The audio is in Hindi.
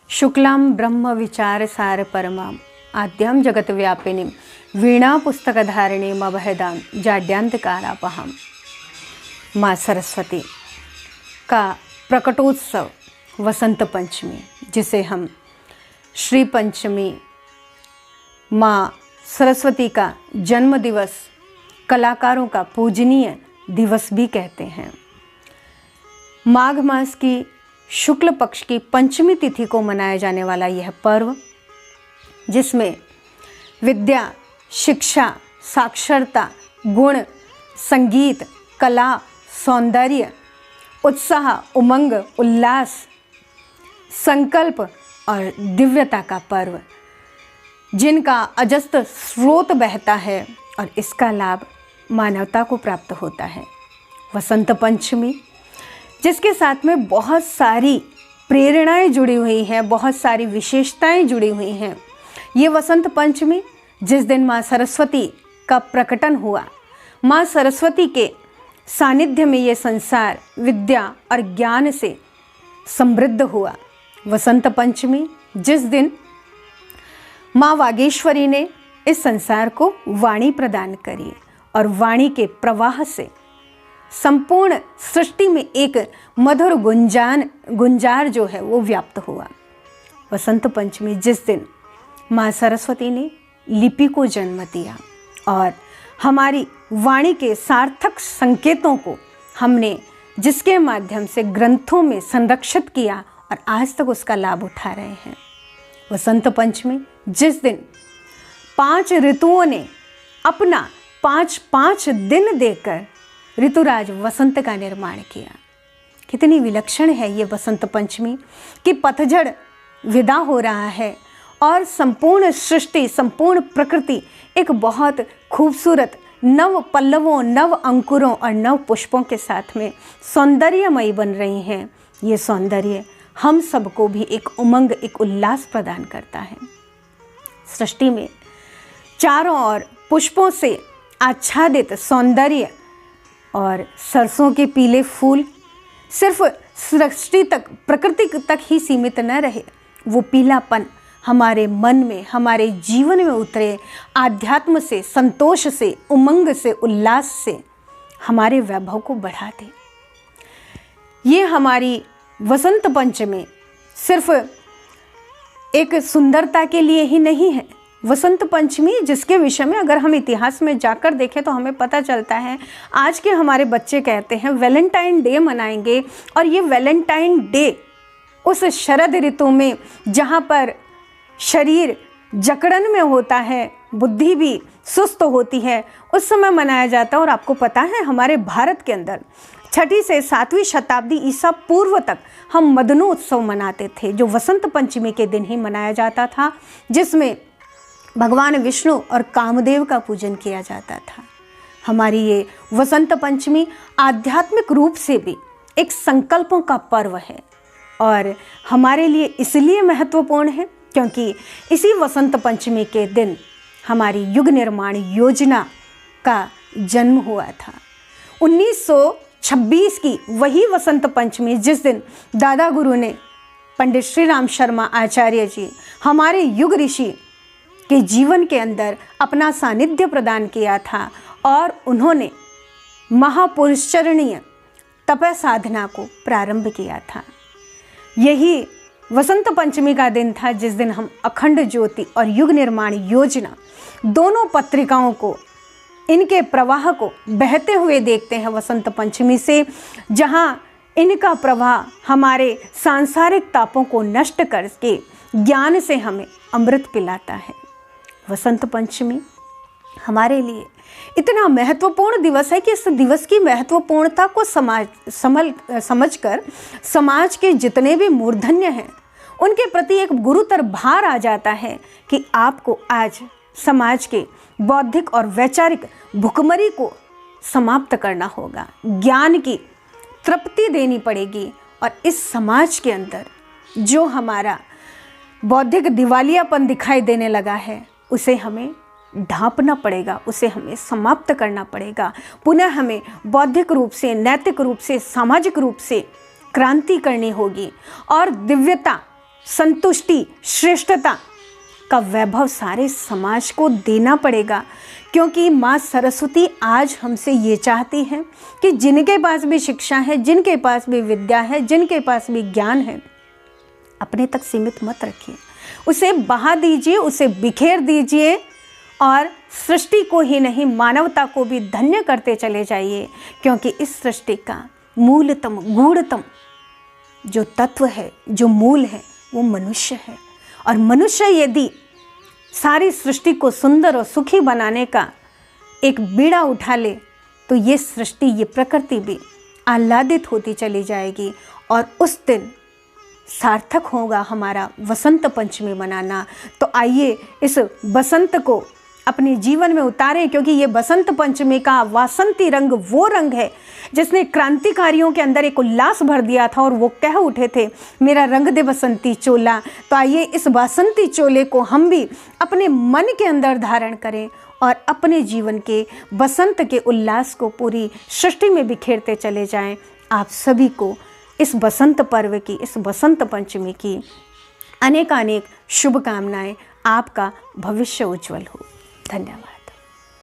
शुक्लां ब्रह्म विचार सार परमां आद्यां जगत व्यापिनीं वीणा पुस्तकधारिणीं अभयदां जाड्यांतकारापहां। माँ सरस्वती का प्रकटोत्सव वसंत पंचमी, जिसे हम श्री पंचमी, माँ सरस्वती का जन्म दिवस, कलाकारों का पूजनीय दिवस भी कहते हैं। माघ मास की शुक्ल पक्ष की पंचमी तिथि को मनाया जाने वाला यह पर्व, जिसमें विद्या, शिक्षा, साक्षरता, गुण, संगीत, कला, सौंदर्य, उत्साह, उमंग, उल्लास, संकल्प और दिव्यता का पर्व, जिनका अजस्त स्रोत बहता है और इसका लाभ मानवता को प्राप्त होता है। वसंत पंचमी, जिसके साथ में बहुत सारी प्रेरणाएं जुड़ी हुई हैं, बहुत सारी विशेषताएं जुड़ी हुई हैं। ये वसंत पंचमी, जिस दिन माँ सरस्वती का प्रकटन हुआ, माँ सरस्वती के सानिध्य में ये संसार विद्या और ज्ञान से समृद्ध हुआ। वसंत पंचमी, जिस दिन माँ वागीश्वरी ने इस संसार को वाणी प्रदान करी और वाणी के प्रवाह से संपूर्ण सृष्टि में एक मधुर गुंजार जो है वो व्याप्त हुआ। वसंत पंचमी, जिस दिन माँ सरस्वती ने लिपि को जन्म दिया और हमारी वाणी के सार्थक संकेतों को हमने जिसके माध्यम से ग्रंथों में संरक्षित किया और आज तक उसका लाभ उठा रहे हैं। वसंत पंचमी, जिस दिन 5 ऋतुओं ने अपना 5 दिन देकर ऋतुराज वसंत का निर्माण किया। कितनी विलक्षण है ये वसंत पंचमी कि पतझड़ विदा हो रहा है और संपूर्ण सृष्टि, संपूर्ण प्रकृति एक बहुत खूबसूरत नव पल्लवों, नव अंकुरों और नव पुष्पों के साथ में सौंदर्यमयी बन रही हैं। ये सौंदर्य हम सबको भी एक उमंग, एक उल्लास प्रदान करता है। सृष्टि में चारों ओर पुष्पों से आच्छादित सौंदर्य और सरसों के पीले फूल सिर्फ सृष्टि तक, प्रकृति तक ही सीमित न रहे, वो पीलापन हमारे मन में, हमारे जीवन में उतरे, आध्यात्म से, संतोष से, उमंग से, उल्लास से हमारे वैभव को बढ़ा दे। ये हमारी वसंत पंचमी सिर्फ एक सुंदरता के लिए ही नहीं है। वसंत पंचमी, जिसके विषय में अगर हम इतिहास में जाकर देखें तो हमें पता चलता है, आज के हमारे बच्चे कहते हैं वैलेंटाइन डे मनाएंगे, और ये वैलेंटाइन डे उस शरद ऋतु में जहाँ पर शरीर जकड़न में होता है, बुद्धि भी सुस्त होती है, उस समय मनाया जाता है। और आपको पता है, हमारे भारत के अंदर 6वीं से 7वीं शताब्दी ईसा पूर्व तक हम मदनो उत्सव मनाते थे, जो वसंत पंचमी के दिन ही मनाया जाता था, जिसमें भगवान विष्णु और कामदेव का पूजन किया जाता था। हमारी ये वसंत पंचमी आध्यात्मिक रूप से भी एक संकल्पों का पर्व है और हमारे लिए इसलिए महत्वपूर्ण है क्योंकि इसी वसंत पंचमी के दिन हमारी युग निर्माण योजना का जन्म हुआ था। 1926 की वही वसंत पंचमी, जिस दिन दादा गुरु ने, पंडित श्री राम शर्मा आचार्य जी, हमारे युग ऋषि के जीवन के अंदर अपना सानिध्य प्रदान किया था और उन्होंने महापुरुषचरणीय तप साधना को प्रारंभ किया था। यही वसंत पंचमी का दिन था जिस दिन हम अखंड ज्योति और युग निर्माण योजना दोनों पत्रिकाओं को, इनके प्रवाह को बहते हुए देखते हैं वसंत पंचमी से, जहाँ इनका प्रवाह हमारे सांसारिक तापों को नष्ट करके ज्ञान से हमें अमृत पिलाता है। वसंत पंचमी हमारे लिए इतना महत्वपूर्ण दिवस है कि इस दिवस की महत्वपूर्णता को समझकर समाज के जितने भी मूर्धन्य हैं उनके प्रति एक गुरुतर भार आ जाता है कि आपको आज समाज के बौद्धिक और वैचारिक भुखमरी को समाप्त करना होगा, ज्ञान की तृप्ति देनी पड़ेगी और इस समाज के अंदर जो हमारा बौद्धिक दिवालियापन दिखाई देने लगा है उसे हमें ढांपना पड़ेगा, उसे हमें समाप्त करना पड़ेगा। पुनः हमें बौद्धिक रूप से, नैतिक रूप से, सामाजिक रूप से क्रांति करनी होगी और दिव्यता, संतुष्टि, श्रेष्ठता का वैभव सारे समाज को देना पड़ेगा, क्योंकि माँ सरस्वती आज हमसे ये चाहती है कि जिनके पास भी शिक्षा है, जिनके पास भी विद्या है, जिनके पास भी ज्ञान है, अपने तक सीमित मत रखिए, उसे बहा दीजिए, उसे बिखेर दीजिए और सृष्टि को ही नहीं मानवता को भी धन्य करते चले जाइए, क्योंकि इस सृष्टि का मूलतम गूढ़तम जो तत्व है, जो मूल है, वो मनुष्य है। और मनुष्य यदि सारी सृष्टि को सुंदर और सुखी बनाने का एक बीड़ा उठा ले तो ये सृष्टि, ये प्रकृति भी आह्लादित होती चली जाएगी और उस दिन सार्थक होगा हमारा वसंत पंचमी मनाना। तो आइए इस बसंत को अपने जीवन में उतारें, क्योंकि ये बसंत पंचमी का वासंती रंग वो रंग है जिसने क्रांतिकारियों के अंदर एक उल्लास भर दिया था और वो कह उठे थे, मेरा रंग दे बसंती चोला। तो आइए इस बसंती चोले को हम भी अपने मन के अंदर धारण करें और अपने जीवन के बसंत के उल्लास को पूरी सृष्टि में बिखेरते चले जाएं। आप सभी को इस बसंत पर्व की, इस बसंत पंचमी की अनेकानेक शुभकामनाएं। आपका भविष्य उज्जवल हो। धन्यवाद।